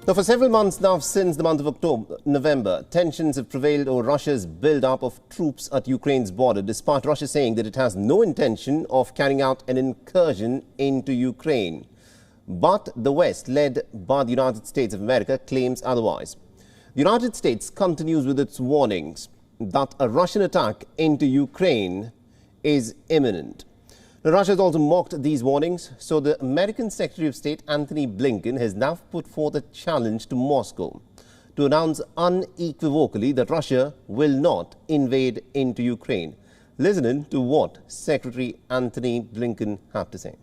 Now, for several months now, since the month of November, tensions have prevailed over Russia's build-up of troops at Ukraine's border, despite Russia saying that it has no intention of carrying out an incursion into Ukraine. But the West, led by the United States of America, claims otherwise. The United States continues with its warnings that a Russian attack into Ukraine is imminent. Now, Russia has also mocked these warnings, so the American Secretary of State Antony Blinken has now put forth a challenge to Moscow to announce unequivocally that Russia will not invade into Ukraine. Listen in to what Secretary Antony Blinken had to say.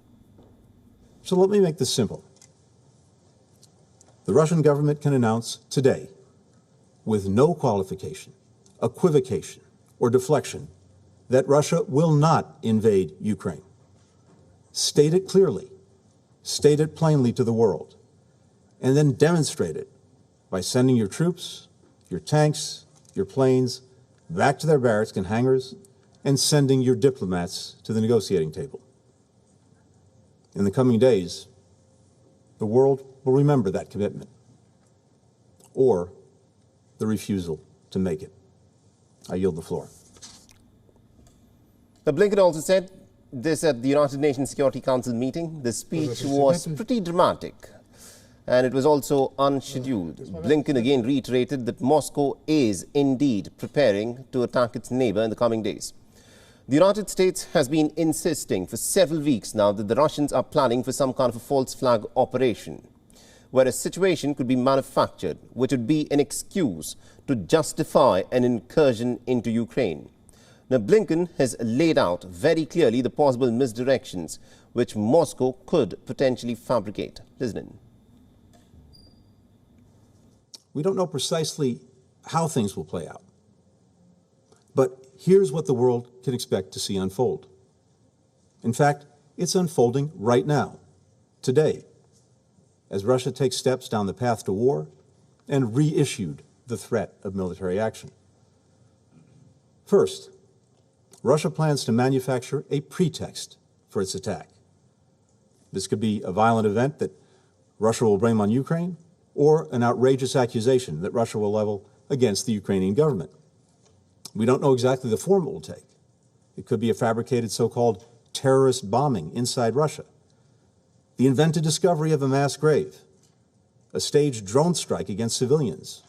So let me make this simple. The Russian government can announce today, with no qualification, equivocation, or deflection, that Russia will not invade Ukraine. State it clearly, state it plainly to the world, and then demonstrate it by sending your troops, your tanks, your planes back to their barracks and hangars, and sending your diplomats to the negotiating table. In the coming days, the world will remember that commitment, or the refusal to make it. I yield the floor. The Blinken also said this at the United Nations Security Council meeting. The speech was pretty dramatic, and it was also unscheduled. Blinken again reiterated that Moscow is indeed preparing to attack its neighbor in the coming days. The United States has been insisting for several weeks now that the Russians are planning for some kind of a false flag operation, where a situation could be manufactured, which would be an excuse to justify an incursion into Ukraine. Now, Blinken has laid out very clearly the possible misdirections which Moscow could potentially fabricate. Listen in. We don't know precisely how things will play out, but here's what the world can expect to see unfold. In fact, it's unfolding right now, today, as Russia takes steps down the path to war and reissued the threat of military action. First, Russia plans to manufacture a pretext for its attack. This could be a violent event that Russia will blame on Ukraine, or an outrageous accusation that Russia will level against the Ukrainian government. We don't know exactly the form it will take. It could be a fabricated so-called terrorist bombing inside Russia, the invented discovery of a mass grave, a staged drone strike against civilians,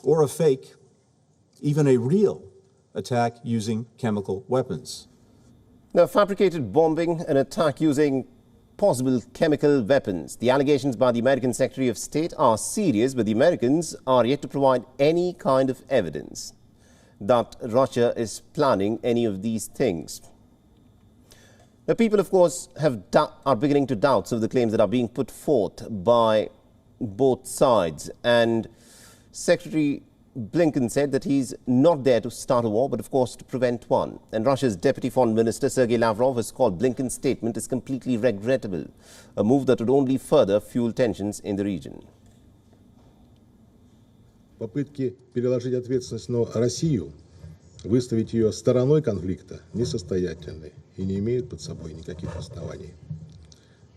or a fake, even a real attack using chemical weapons. Now, fabricated bombing, an attack using possible chemical weapons. The allegations by the American Secretary of State are serious, but the Americans are yet to provide any kind of evidence that Russia is planning any of these things. Now, people, of course, are beginning to doubt some of the claims that are being put forth by both sides. And Secretary Blinken said that he's not there to start a war, but of course to prevent one. And Russia's Deputy Foreign Minister Sergei Lavrov has called Blinken's statement as completely regrettable, a move that would only further fuel tensions in the region. Попытки переложить ответственность на Россию, выставить ее стороной конфликта, несостоятельны и не имеют под собой никаких оснований.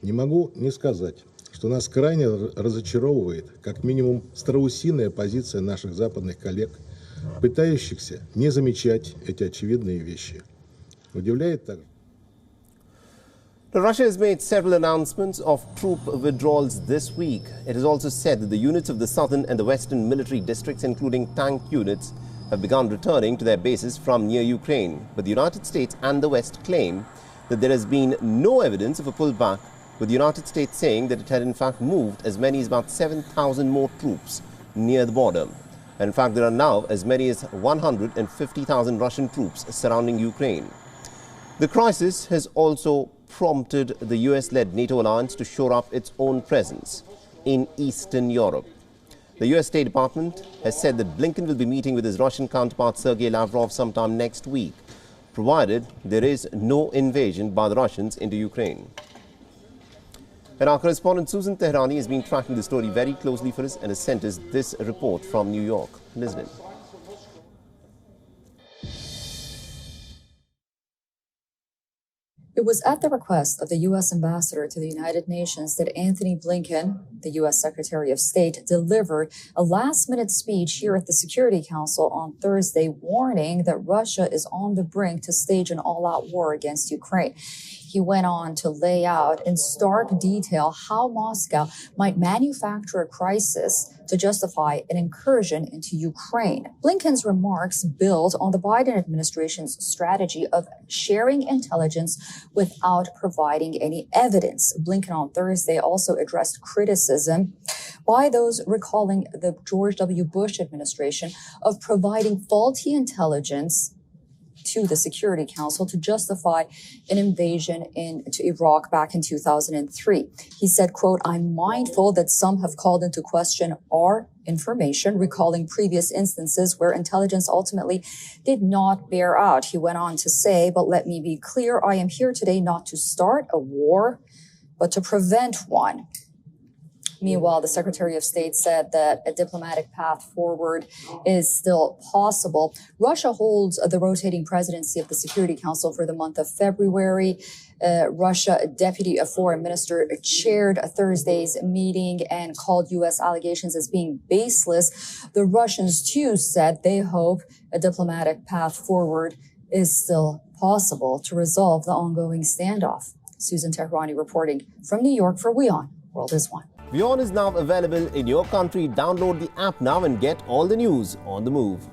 Не могу не сказать, что нас крайне разочаровывает, как минимум, страусиная позиция наших западных коллег, пытающихся не замечать эти очевидные вещи. Удивляет также. Russia has made several announcements of troop withdrawals this week. It has also said that the units of the southern and the western military districts, including tank units, have begun returning to their bases from near Ukraine. But the United States and the West claim that there has been no evidence of a pullback, with the United States saying that it had in fact moved as many as about 7,000 more troops near the border. And in fact, there are now as many as 150,000 Russian troops surrounding Ukraine. The crisis has also prompted the US-led NATO alliance to shore up its own presence in Eastern Europe. The US State Department has said that Blinken will be meeting with his Russian counterpart Sergei Lavrov sometime next week, provided there is no invasion by the Russians into Ukraine. And our correspondent Susan Tehrani has been tracking the story very closely for us and has sent us this report from New York. Listen in. It was at the request of the U.S. ambassador to the United Nations that Antony Blinken, the U.S. Secretary of State, delivered a last-minute speech here at the Security Council on Thursday, warning that Russia is on the brink to stage an all-out war against Ukraine. He went on to lay out in stark detail how Moscow might manufacture a crisis to justify an incursion into Ukraine. Blinken's remarks build on the Biden administration's strategy of sharing intelligence without providing any evidence. Blinken on Thursday also addressed criticism by those recalling the George W. Bush administration of providing faulty intelligence to the Security Council to justify an invasion into Iraq back in 2003. He said, quote, "I'm mindful that some have called into question our information," recalling previous instances where intelligence ultimately did not bear out. He went on to say, "But let me be clear, I am here today not to start a war, but to prevent one." Meanwhile, the Secretary of State said that a diplomatic path forward is still possible. Russia holds the rotating presidency of the Security Council for the month of February. Russia Deputy Foreign Minister chaired Thursday's meeting and called U.S. allegations as being baseless. The Russians, too, said they hope a diplomatic path forward is still possible to resolve the ongoing standoff. Susan Tehrani reporting from New York for WION. World is One. WION is now available in your country. Download the app now and get all the news on the move.